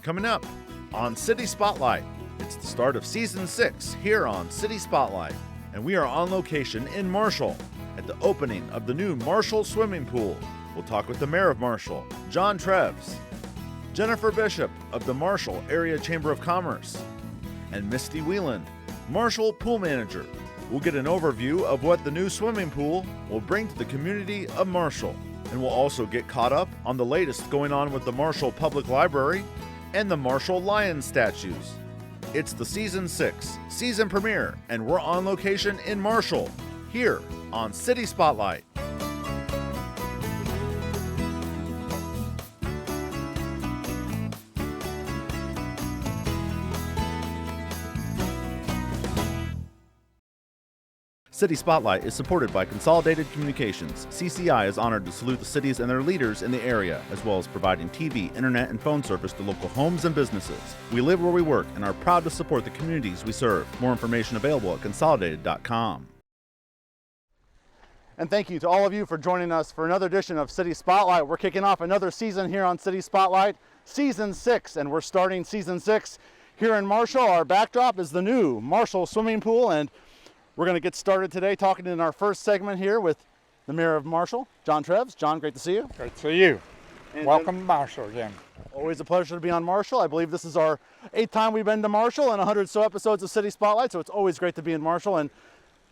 Coming up on City Spotlight, it's the start of Season 6 here on City Spotlight, and we are on location in Marshall at the opening of the new Marshall swimming pool. We'll talk with the Mayor of Marshall, John Trefz, Jennifer Bishop of the Marshall Area Chamber of Commerce, and Misty Wieland, Marshall Pool Manager. We'll get an overview of what the new swimming pool will bring to the community of Marshall, and we'll also get caught up on the latest going on with the Marshall Public Library and the Marshall Lion statues. It's the Season 6 season premiere, and we're on location in Marshall, here on City Spotlight. City Spotlight is supported by Consolidated Communications. CCI is honored to salute the cities and their leaders in the area, as well as providing TV, internet, and phone service to local homes and businesses. We live where we work and are proud to support the communities we serve. More information available at consolidated.com. And thank you to all of you for joining us for another edition of City Spotlight. We're kicking off another season here on City Spotlight, Season 6, and we're starting Season 6 here in Marshall. Our backdrop is the new Marshall swimming pool, and we're going to get started today talking in our first segment here with the Mayor of Marshall, John Trefz. John, great to see you. Great to see you. And welcome to Marshall again. Always a pleasure to be on Marshall. I believe this is our 8th time we've been to Marshall and 100 so episodes of City Spotlight, so it's always great to be in Marshall. And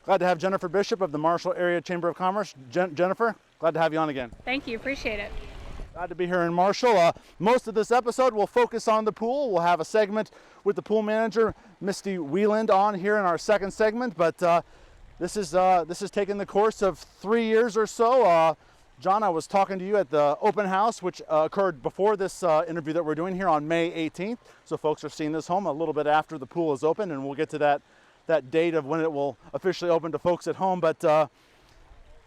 glad to have Jennifer Bishop of the Marshall Area Chamber of Commerce. Jennifer, glad to have you on again. Thank you, appreciate it. Glad to be here in Marshall. Most of this episode will focus on the pool. We'll have a segment with the pool manager, Misty Wieland, on here in our second segment, but this has taken the course of 3 years or so. John, I was talking to you at the open house, which occurred before this interview that we're doing here on May 18th. So folks are seeing this home a little bit after the pool is open, and we'll get to that date of when it will officially open to folks at home. But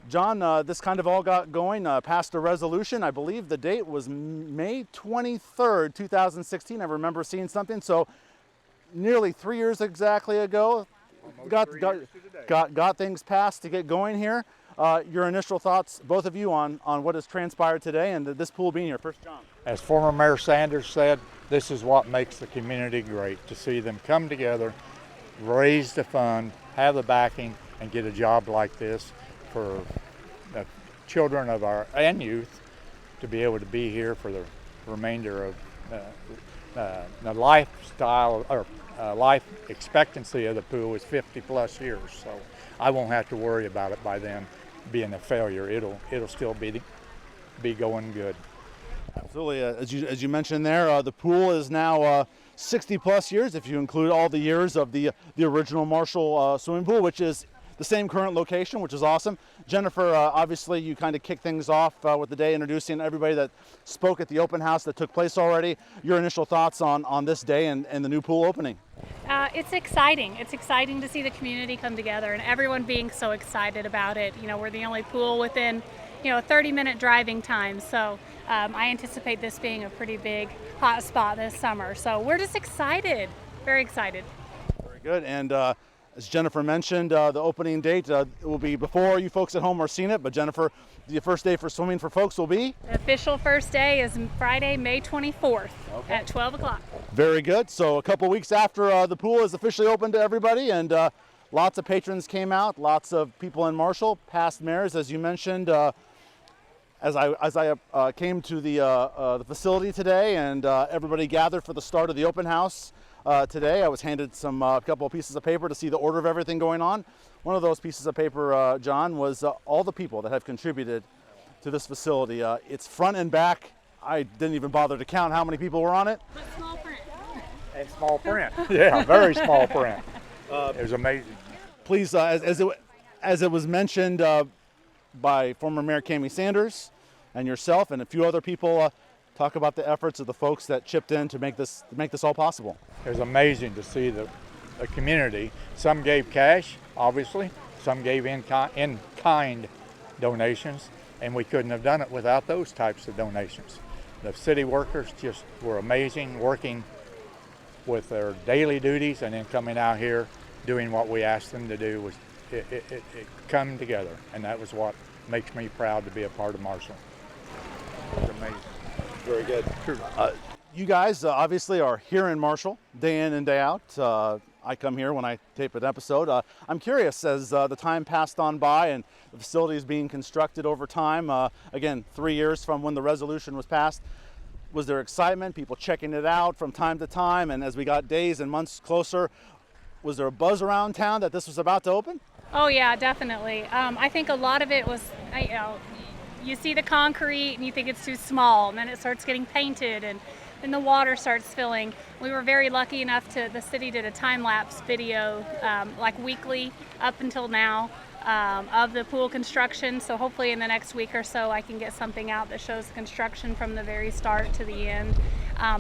John, this kind of all got going, passed a resolution. I believe the date was May 23rd, 2016. I remember seeing something. So nearly 3 years exactly ago, got things passed to get going here. Your initial thoughts, both of you, on what has transpired today and this pool being here. First, John. As former Mayor Sanders said, this is what makes the community great, to see them come together, raise the fund, have the backing, and get a job like this for the children of our and youth to be able to be here for the remainder of the lifestyle or life expectancy of the pool is 50 plus years. So I won't have to worry about it by then being a failure. It'll still be going good. Absolutely. As you mentioned there, the pool is now 60 plus years if you include all the years of the original Marshall swimming pool, which is the same current location, which is awesome. Jennifer, obviously you kind of kicked things off with the day, introducing everybody that spoke at the open house that took place already. Your initial thoughts on this day and the new pool opening? It's exciting. It's exciting to see the community come together and everyone being so excited about it. You know, we're the only pool within, a 30-minute driving time. So I anticipate this being a pretty big hot spot this summer. So we're just excited, very excited. Very good. And as Jennifer mentioned, the opening date will be before you folks at home are seeing it. But Jennifer, the first day for swimming for folks will be? The official first day is Friday, May 24th at 12 o'clock. Very good. So a couple weeks after the pool is officially open to everybody, and lots of patrons came out, lots of people in Marshall, past mayors, as you mentioned. As I came to the facility today, and everybody gathered for the start of the open house today, I was handed a couple of pieces of paper to see the order of everything going on. One of those pieces of paper, John, was all the people that have contributed to this facility. It's front and back. I didn't even bother to count how many people were on it. But small print. And small print. Yeah, very small print. It was amazing. Please, as it was mentioned by former Mayor Cami Sanders and yourself and a few other people, talk about the efforts of the folks that chipped in to make this all possible. It was amazing to see the community. Some gave cash, obviously. Some gave in-kind donations, and we couldn't have done it without those types of donations. The city workers just were amazing, working with their daily duties and then coming out here doing what we asked them to do. It come together, and that was what makes me proud to be a part of Marshall. It was amazing. Very good. You guys obviously are here in Marshall day in and day out. I come here when I tape an episode. I'm curious, as the time passed on by and the facility is being constructed over time, again, 3 years from when the resolution was passed, was there excitement, people checking it out from time to time? And as we got days and months closer, was there a buzz around town that this was about to open? Oh yeah, definitely. I think a lot of it was, you see the concrete and you think it's too small, and then it starts getting painted and then the water starts filling. We were very lucky enough the city did a time-lapse video like weekly up until now of the pool construction. So hopefully in the next week or so I can get something out that shows the construction from the very start to the end.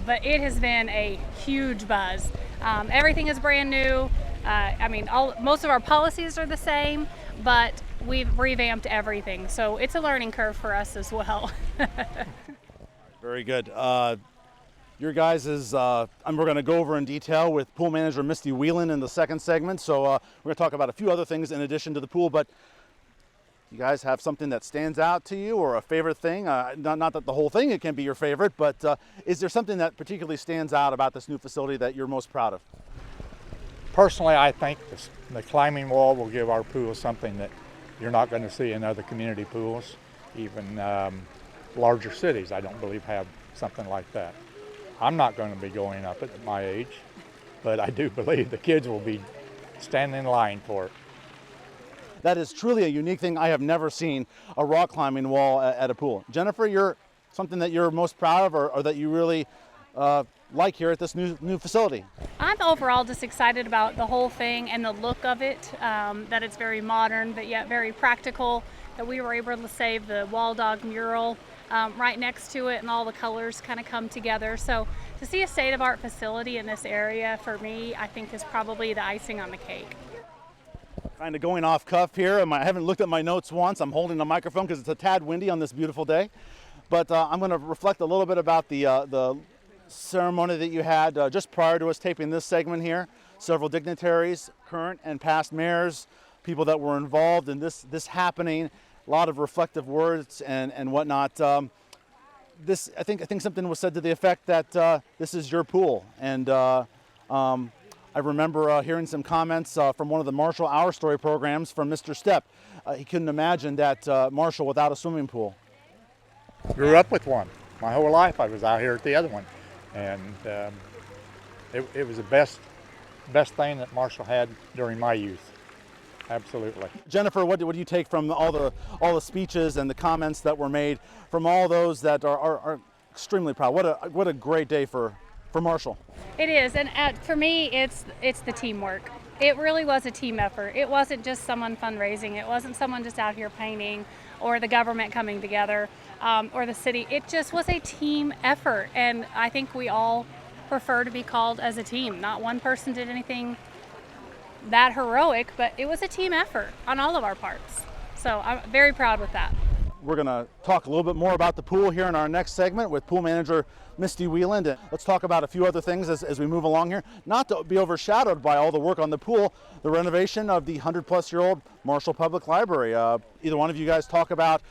But it has been a huge buzz. Everything is brand new. Most of our policies are the same, but we've revamped everything. So it's a learning curve for us as well. Very good. Your guys' we're going to go over in detail with pool manager Misty Wieland in the second segment. So we're going to talk about a few other things in addition to the pool. But you guys have something that stands out to you, or a favorite thing? Not that the whole thing it can be your favorite, but is there something that particularly stands out about this new facility that you're most proud of? Personally, I think the climbing wall will give our pool something that you're not going to see in other community pools. Even larger cities, I don't believe, have something like that. I'm not going to be going up at my age, but I do believe the kids will be standing in line for it. That is truly a unique thing. I have never seen a rock climbing wall at a pool. Jennifer, something that you're most proud of, or that you really like here at this new facility? I'm overall just excited about the whole thing and the look of it, that it's very modern but yet very practical, that we were able to save the wall dog mural right next to it, and all the colors kind of come together. So to see a state-of-art facility in this area, for me, I think is probably the icing on the cake. Kind of going off cuff here. I haven't looked at my notes once. I'm holding the microphone because it's a tad windy on this beautiful day. But I'm going to reflect a little bit about the ceremony that you had just prior to us taping this segment here. Several dignitaries, current and past mayors, people that were involved in this happening. A lot of reflective words and whatnot. I think something was said to the effect that this is your pool, and I remember hearing some comments from one of the Marshall Our Story programs from Mr. Stepp. He couldn't imagine that Marshall without a swimming pool. Grew up with one. My whole life I was out here at the other one, and it was the best thing that Marshall had during my youth. Absolutely. Jennifer, what do you take from all the speeches and the comments that were made from all those that are extremely proud? What a great day for Marshall. It is, and for me, it's the teamwork. It really was a team effort. It wasn't just someone fundraising. It wasn't someone just out here painting, or the government coming together, or the city. It just was a team effort, and I think we all prefer to be called as a team. Not one person did anything that heroic, but it was a team effort on all of our parts. So I'm very proud with that. We're going to talk a little bit more about the pool here in our next segment with pool manager Misty Wieland. And let's talk about a few other things as we move along here. Not to be overshadowed by all the work on the pool, the renovation of the 100-plus-year-old Marshall Public Library. Either one of you guys talk about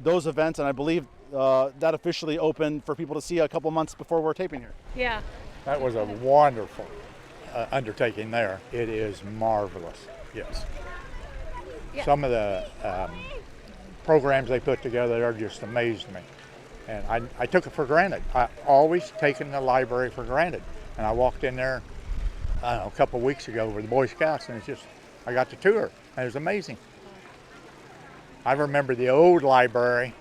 those events, and I believe that officially opened for people to see a couple months before we're taping here. Yeah. That was a wonderful undertaking there. It is marvelous, yes. Yeah. Some of the programs they put together are just amazed me. And I took it for granted. I always taken the library for granted. And I walked in there, I don't know, a couple of weeks ago with the Boy Scouts, and I got to tour, and it was amazing. I remember the old library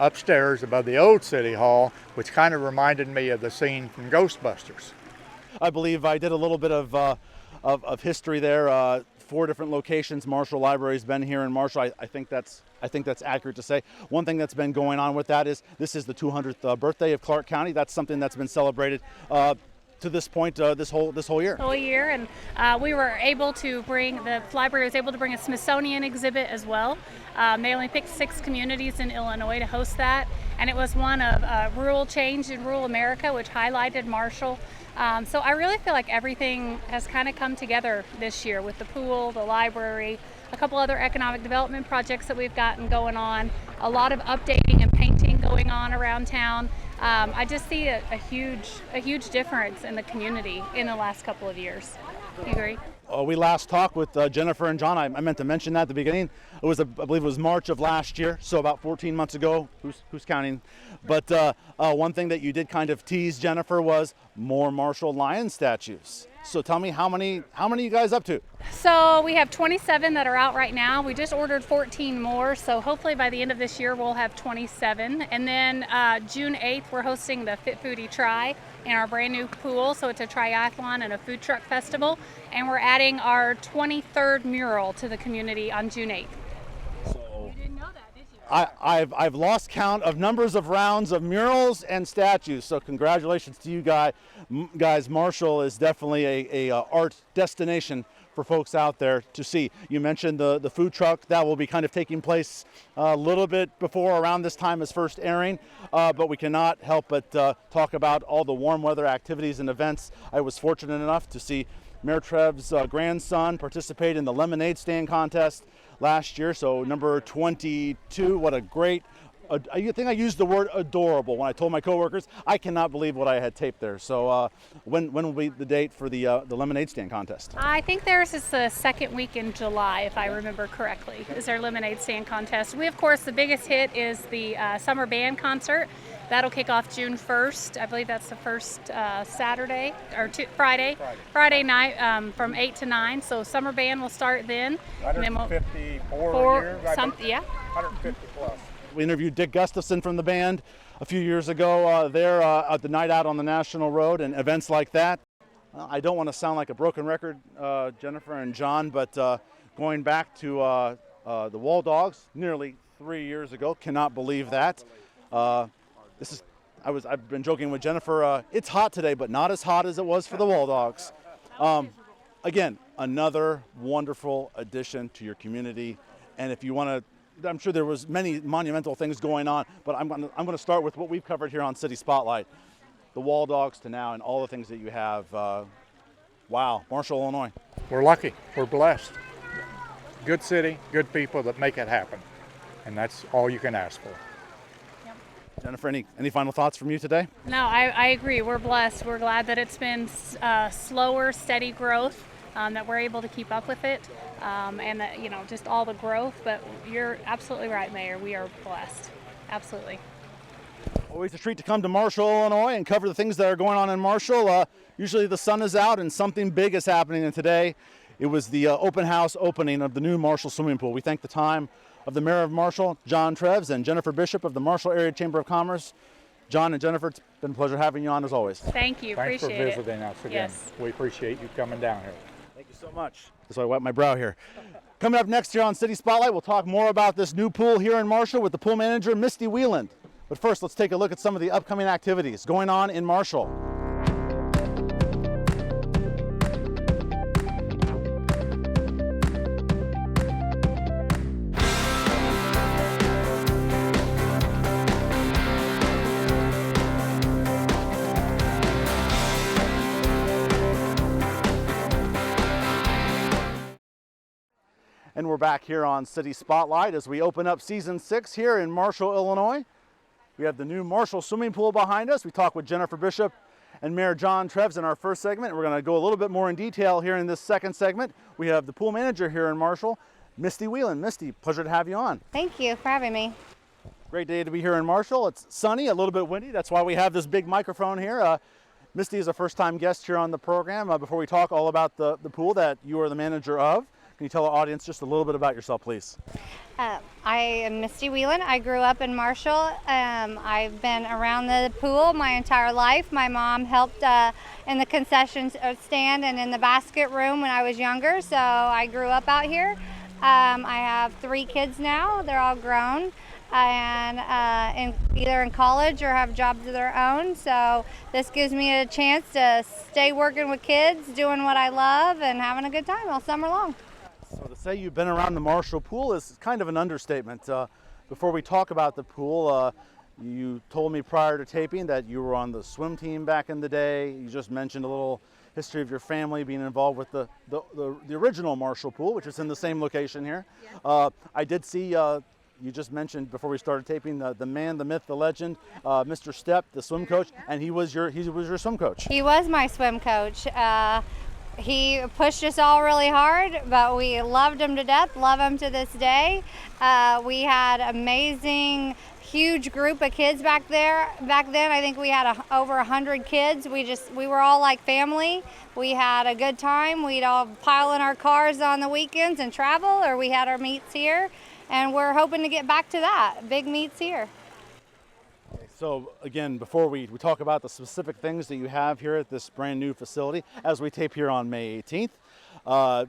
upstairs above the old City Hall, which kind of reminded me of the scene from Ghostbusters. I believe I did a little bit of history there. 4 different locations Marshall Library's been here in Marshall. I think that's accurate to say. One thing that's been going on with that is this is the 200th birthday of Clark County. That's something that's been celebrated to this point this whole year. Whole year, and we were able to the library was able to bring a Smithsonian exhibit as well. They only picked 6 communities in Illinois to host that, and it was one of rural change in rural America, which highlighted Marshall. So I really feel like everything has kind of come together this year with the pool, the library, a couple other economic development projects that we've gotten going on, a lot of updating and painting going on around town. I just see a huge difference in the community in the last couple of years. You agree? We last talked with Jennifer and John. I meant to mention that at the beginning. It was, I believe it was March of last year, so about 14 months ago. Who's counting? But one thing that you did kind of tease, Jennifer, was more Marshall Lion statues. So tell me, how many are you guys up to? So we have 27 that are out right now. We just ordered 14 more, so hopefully by the end of this year we'll have 27. And then June 8th we're hosting the Fit Foodie Tri in our brand new pool. So it's a triathlon and a food truck festival. And we're adding our 23rd mural to the community on June 8th. So You didn't know that, did you? I've lost count of numbers of rounds of murals and statues. So congratulations to you guys. Marshall is definitely a art destination for folks out there to see. You mentioned the food truck that will be kind of taking place a little bit before around this time as first airing, but we cannot help but talk about all the warm weather activities and events. I was fortunate enough to see Mayor Trefz's grandson participate in the lemonade stand contest last year, so number 22. What a great, I think I used the word adorable when I told my coworkers. I cannot believe what I had taped there. So when will be the date for the lemonade stand contest? I think theirs is the second week in July, if I remember correctly, is their lemonade stand contest. We, of course, the biggest hit is the summer band concert. That'll kick off June 1st. I believe that's the first Saturday, or Friday night from 8 to 9. So summer band will start then. 154 a year? Yeah. 150 plus. We interviewed Dick Gustafson from the band a few years ago there at the Night Out on the National Road and events like that. I don't want to sound like a broken record, Jennifer and John, but going back to the Wall Dogs nearly 3 years ago, cannot believe that. I've been joking with Jennifer. It's hot today, but not as hot as it was for the Wall Dogs. Again, another wonderful addition to your community. And if you want to, I'm sure there was many monumental things going on, but I'm going to start with what we've covered here on City Spotlight. The Wall Dogs to now and all the things that you have. Wow, Marshall, Illinois. We're lucky. We're blessed. Good city, good people that make it happen. And that's all you can ask for. Jennifer, any final thoughts from you today? No, I agree. We're blessed. We're glad that it's been slower, steady growth, that we're able to keep up with it, and that, just all the growth. But you're absolutely right, Mayor. We are blessed. Absolutely. Always a treat to come to Marshall, Illinois and cover the things that are going on in Marshall. Usually the sun is out and something big is happening, and today it was the open house opening of the new Marshall swimming pool. We thank the time of the Mayor of Marshall, John Trefz, and Jennifer Bishop of the Marshall Area Chamber of Commerce. John and Jennifer, it's been a pleasure having you on as always. Thank you. Thanks Appreciate it. for visiting us again. Yes. We appreciate you coming down here. Thank you so much. That's why I wipe my brow here. Coming up next here on City Spotlight, we'll talk more about this new pool here in Marshall with the pool manager, Misty Wieland. But first, let's take a look at some of the upcoming activities going on in Marshall. And we're back here on City Spotlight as we open up season 6 here in Marshall, Illinois. We have the new Marshall swimming pool behind us. We talked with Jennifer Bishop and Mayor John Trefz in our first segment. We're going to go a little bit more in detail here in this second segment. We have the pool manager here in Marshall, Misty Wieland. Misty, pleasure to have you on. Thank you for having me. Great day to be here in Marshall. It's sunny, a little bit windy. That's why we have this big microphone here. Misty is a first-time guest here on the program. Before we talk all about the pool that you are the manager of, can you tell our audience just a little bit about yourself, please? I am Misty Wieland. I grew up in Marshall. I've been around the pool my entire life. My mom helped in the concession stand and in the basket room when I was younger, so I grew up out here. I have 3 kids now. They're all grown and either in college or have jobs of their own. So this gives me a chance to stay working with kids, doing what I love, and having a good time all summer long. So to say you've been around the Marshall pool is kind of an understatement. Before we talk about the pool, you told me prior to taping that you were on the swim team back in the day. You just mentioned a little history of your family being involved with the original Marshall pool, which is in the same location here. Yeah. I did see you just mentioned before we started taping the man, the myth, the legend, Mr. Stepp, the swim coach, and he was your swim coach. He was my swim coach. He pushed us all really hard, but we loved him to death, love him to this day. We had amazing, huge group of kids back there. Back then, I think we had over 100 kids. We were all like family. We had a good time. We'd all pile in our cars on the weekends and travel, or we had our meets here. And we're hoping to get back to that, big meets here. So again, before we talk about the specific things that you have here at this brand new facility, as we tape here on May 18th,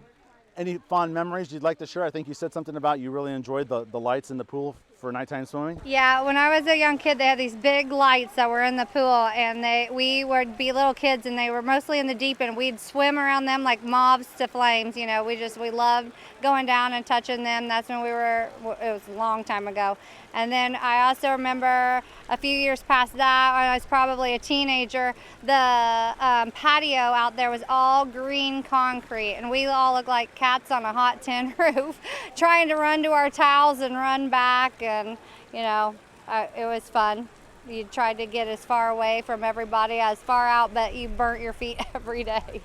any fond memories you'd like to share? I think you said something about you really enjoyed the lights in the pool for nighttime swimming. Yeah, when I was a young kid, they had these big lights that were in the pool, and we would be little kids, and they were mostly in the deep end. We'd swim around them like moths to flames. You know, we loved going down and touching them. That's when it was a long time ago. And then I also remember a few years past that, when I was probably a teenager, the patio out there was all green concrete, and we all looked like cats on a hot tin roof, trying to run to our towels and run back, and you know, it was fun. You tried to get as far away from everybody as far out, but you burnt your feet every day.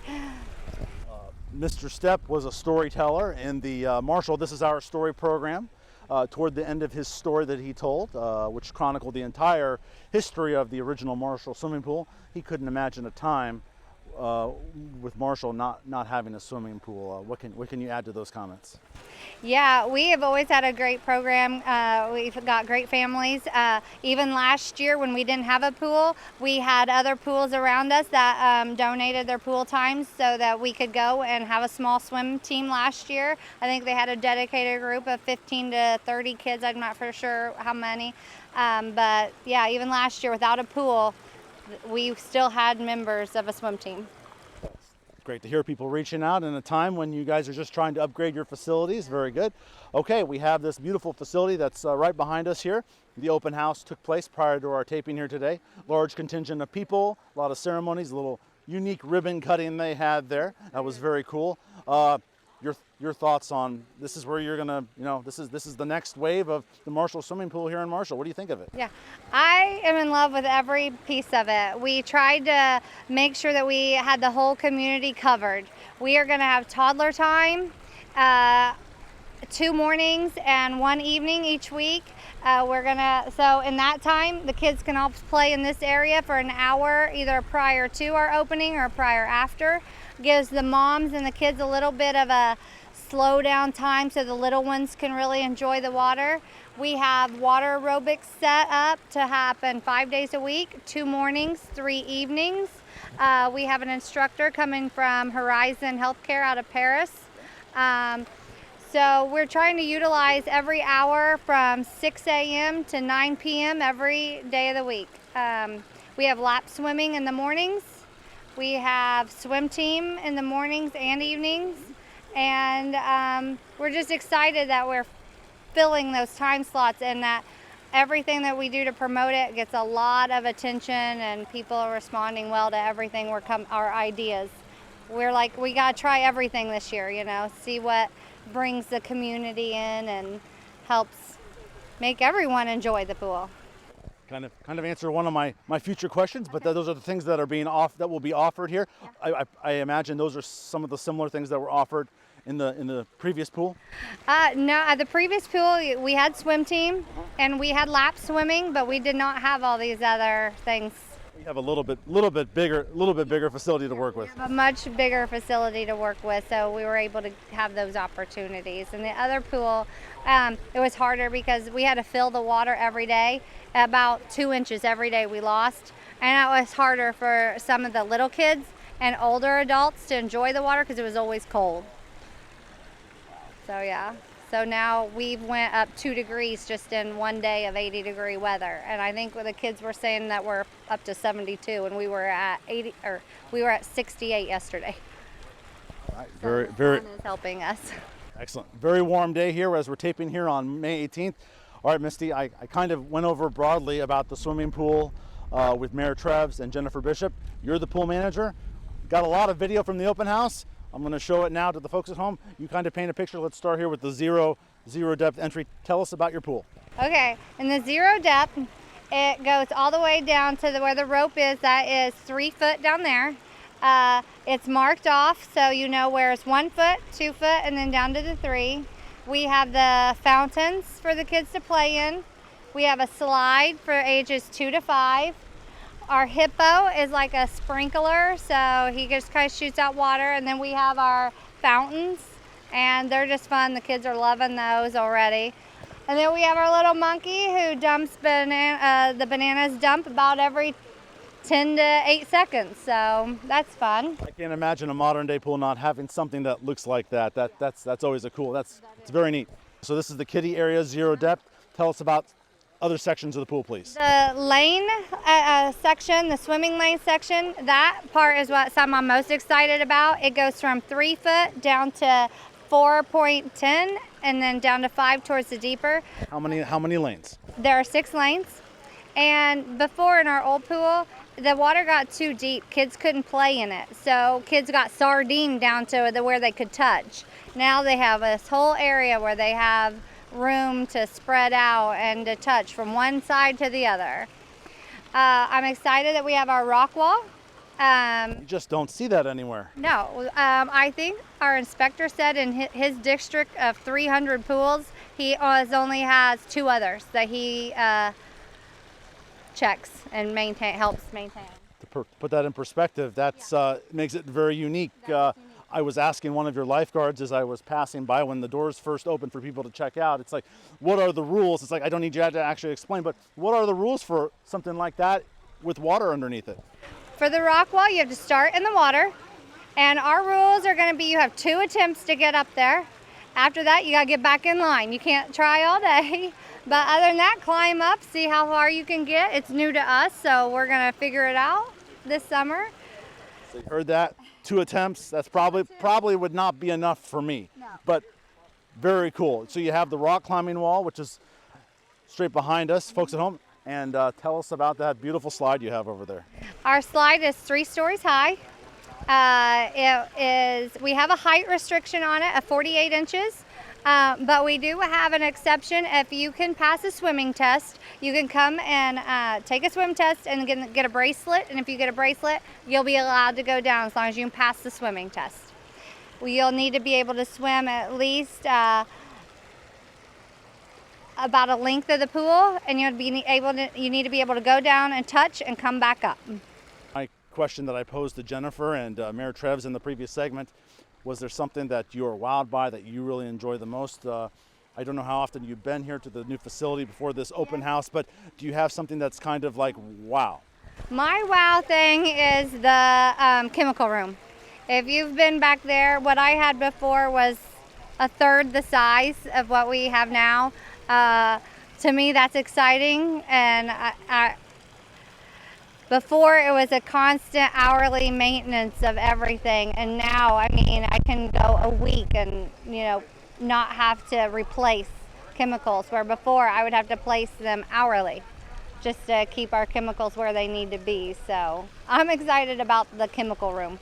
Mr. Stepp was a storyteller in the Marshall This Is Our Story program. Toward the end of his story that he told, which chronicled the entire history of the original Marshall swimming pool, he couldn't imagine a time with Marshall not having a swimming pool. What can you add to those comments? Yeah, we have always had a great program. We've got great families. Even last year when we didn't have a pool, we had other pools around us that donated their pool times so that we could go and have a small swim team last year. I think they had a dedicated group of 15 to 30 kids. I'm not for sure how many. But yeah, even last year without a pool, we still had members of a swim team. Great to hear people reaching out in a time when you guys are just trying to upgrade your facilities. Very good. Okay, we have this beautiful facility that's right behind us here. The open house took place prior to our taping here today. Large contingent of people, a lot of ceremonies, a little unique ribbon cutting they had there. That was very cool. Your thoughts on this is where you're gonna, this is the next wave of the Marshall swimming pool here in Marshall. What do you think of it? Yeah, I am in love with every piece of it. We tried to make sure that we had the whole community covered. We are gonna have toddler time, 2 mornings and 1 evening each week. So in that time, the kids can all play in this area for an hour, either prior to our opening or prior after. Gives the moms and the kids a little bit of a slow down time so the little ones can really enjoy the water. We have water aerobics set up to happen 5 days a week, 2 mornings, 3 evenings. We have an instructor coming from Horizon Healthcare out of Paris. So we're trying to utilize every hour from 6 a.m. to 9 p.m. every day of the week. We have lap swimming in the mornings. We have swim team in the mornings and evenings. And we're just excited that we're filling those time slots and that everything that we do to promote it gets a lot of attention and people are responding well to everything our ideas. We're like, we got to try everything this year, see what brings the community in and helps make everyone enjoy the pool. Kind of answer one of my future questions, but those are the things that are that will be offered here. Yeah. I imagine those are some of the similar things that were offered in the previous pool. No, at the previous pool we had swim team and we had lap swimming, but we did not have all these other things. We have a little bit bigger facility to work with. A much bigger facility to work with, so we were able to have those opportunities. And the other pool, it was harder because we had to fill the water every day, about 2 inches every day we lost, and it was harder for some of the little kids and older adults to enjoy the water because it was always cold. So yeah. So now we've went up 2 degrees just in one day of 80-degree weather, and I think the kids were saying that we're up to 72, and we were at 68 yesterday. All right, so very sun is helping us. Excellent. Very warm day here as we're taping here on May 18th. All right, Misty, I kind of went over broadly about the swimming pool with Mayor Trefz and Jennifer Bishop. You're the pool manager. Got a lot of video from the open house. I'm going to show it now to the folks at home. You kind of paint a picture. Let's start here with the 0 zero depth entry. Tell us about your pool. Okay, in the zero depth, it goes all the way down to where the rope is. That is 3 foot down there. It's marked off so you know where it's 1 foot, 2 foot, and then down to the 3. We have the fountains for the kids to play in. We have a slide for ages 2 to 5. Our hippo is like a sprinkler, so he just kind of shoots out water. And then we have our fountains, and they're just fun. The kids are loving those already. And then we have our little monkey who dumps the bananas dump about every 10 to 8 seconds, so that's fun. I can't imagine a modern day pool not having something that looks like that. That's always it's very neat. So this is the kiddie area, zero depth. Tell us about other sections of the pool, please. The lane section, the swimming lane section, that part is what I'm most excited about. It goes from 3 foot down to 4.10 and then down to 5 towards the deeper. How many lanes? There are 6 lanes. And before in our old pool, the water got too deep. Kids couldn't play in it. So kids got sardined down to where they could touch. Now they have this whole area where they have room to spread out and to touch from one side to the other. I'm excited that we have our rock wall. You just don't see that anywhere. No, I think our inspector said in his district of 300 pools, he only has 2 others that he checks and helps maintain. To put that in perspective, that's makes it very unique. I was asking one of your lifeguards as I was passing by when the doors first opened for people to check out. It's like, what are the rules? It's like, I don't need you to actually explain, but what are the rules for something like that with water underneath it? For the rock wall, you have to start in the water, and our rules are going to be you have 2 attempts to get up there. After that, you got to get back in line. You can't try all day. But other than that, climb up, see how far you can get. It's new to us, so we're going to figure it out this summer. So you heard that? 2 attempts. That's probably would not be enough for me. No. But very cool. So you have the rock climbing wall, which is straight behind us, folks at home. And tell us about that beautiful slide you have over there. Our slide is 3 stories high. We have a height restriction on it of 48 inches. But we do have an exception. If you can pass a swimming test, you can come and take a swim test and get a bracelet. And if you get a bracelet, you'll be allowed to go down as long as you can pass the swimming test. You'll need to be able to swim at least about a length of the pool, and you need to be able to go down and touch and come back up. My question that I posed to Jennifer and Mayor Trefz in the previous segment, was there something that you were wowed by that you really enjoy the most? I don't know how often you've been here to the new facility before this open house, but do you have something that's kind of like wow? My wow thing is the chemical room. If you've been back there, what I had before was a third the size of what we have now. To me, that's exciting, and before it was a constant hourly maintenance of everything, and now, I mean, I can go a week and, not have to replace chemicals, where before I would have to place them hourly just to keep our chemicals where they need to be. So I'm excited about the chemical room.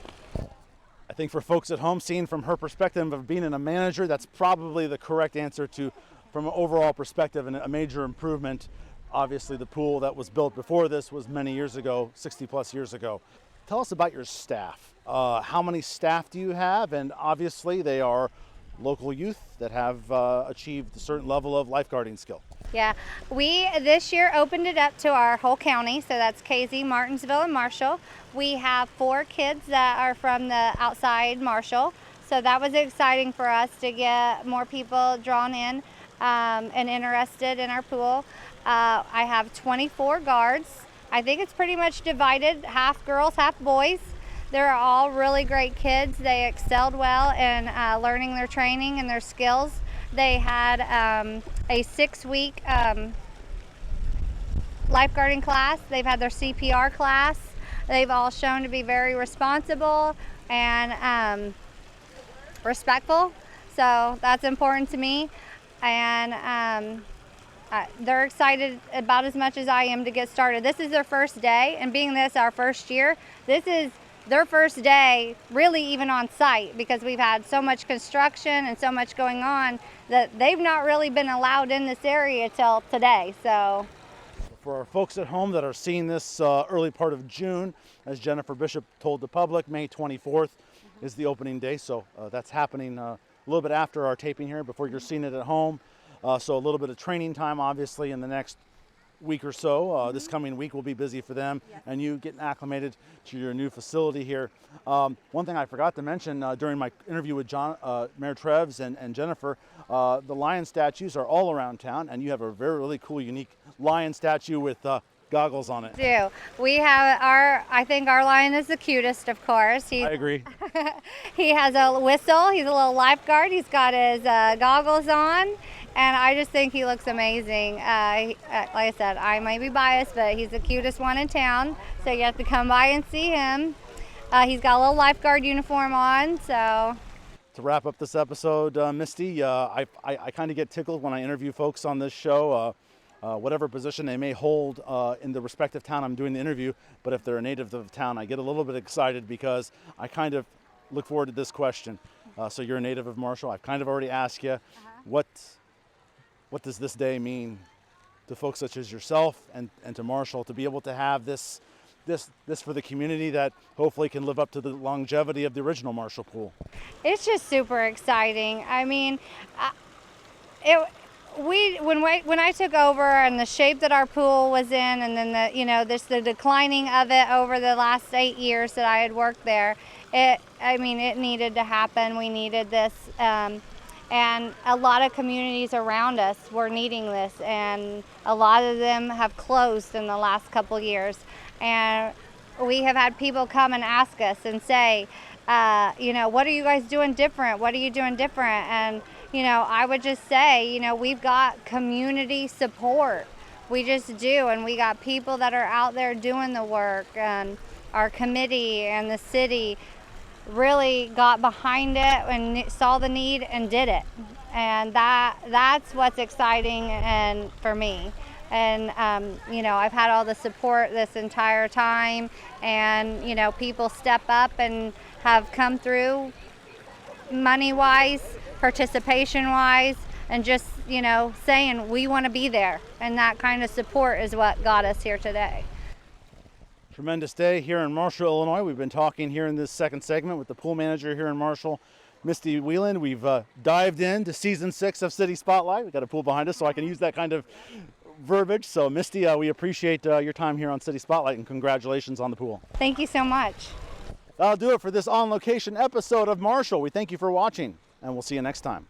I think for folks at home, seeing from her perspective of being a manager, that's probably the correct answer from an overall perspective and a major improvement. Obviously, the pool that was built before this was many years ago, 60 plus years ago. Tell us about your staff. How many staff do you have? And obviously, they are local youth that have achieved a certain level of lifeguarding skill. Yeah, we this year opened it up to our whole county, so that's Casey, Martinsville, and Marshall. We have 4 kids that are from the outside Marshall, so that was exciting for us to get more people drawn in and interested in our pool. I have 24 guards. I think it's pretty much divided, half girls, half boys. They're all really great kids. They excelled well in learning their training and their skills. They had a 6-week lifeguarding class. They've had their CPR class. They've all shown to be very responsible and respectful. So that's important to me. And they're excited about as much as I am to get started. This is their first day, and being this our first year, this is their first day really even on site, because we've had so much construction and so much going on that they've not really been allowed in this area till today. So For our folks at home that are seeing this early part of June, as Jennifer Bishop told the public, May 24th is the opening day. So that's happening a little bit after our taping here, before you're seeing it at home. So a little bit of training time, obviously, in the next week or so. This coming week will be busy for them, and you getting acclimated to your new facility here. One thing I forgot to mention during my interview with Mayor Trefz and Jennifer, the lion statues are all around town, and you have a really cool, unique lion statue with goggles on it. We have I think our lion is the cutest, of course. I agree. He has a whistle, he's a little lifeguard, he's got his goggles on, and I just think he looks amazing. Like I said, I might be biased, but he's the cutest one in town, so you have to come by and see him. He's got a little lifeguard uniform on, so. To wrap up this episode, Misty, I kind of get tickled when I interview folks on this show, whatever position they may hold in the respective town I'm doing the interview, but if they're a native of the town, I get a little bit excited because I kind of look forward to this question. So you're a native of Marshall. I've kind of already asked you, what does this day mean to folks such as yourself and to Marshall, to be able to have this for the community that hopefully can live up to the longevity of the original Marshall pool? It's just super exciting. I mean, when I took over and the shape that our pool was in, and then the declining of it over the last 8 years that I had worked there, it needed to happen. We needed this, and a lot of communities around us were needing this, and a lot of them have closed in the last couple years. And we have had people come and ask us and say, what are you guys doing different? What are you doing different? And I would just say, we've got community support. We just do, and we got people that are out there doing the work, and our committee and the city really got behind it and saw the need and did it. And that's what's exciting and for me. And I've had all the support this entire time, and people step up and have come through money-wise, participation-wise, and just saying we want to be there, and that kind of support is what got us here today. Tremendous day here in Marshall, Illinois. We've been talking here in this second segment with the pool manager here in Marshall, Misty Wieland. We've dived into season 6 of City Spotlight. We've got a pool behind us, so I can use that kind of verbiage. So Misty, we appreciate your time here on City Spotlight, and congratulations on the pool. Thank you so much. That'll do it for this on-location episode of Marshall. We thank you for watching, and we'll see you next time.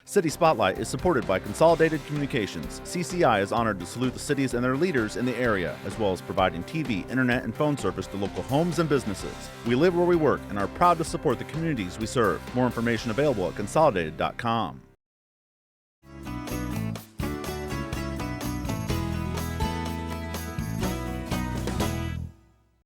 City Spotlight is supported by Consolidated Communications. CCI is honored to salute the cities and their leaders in the area, as well as providing TV, internet, and phone service to local homes and businesses. We live where we work and are proud to support the communities we serve. More information available at consolidated.com.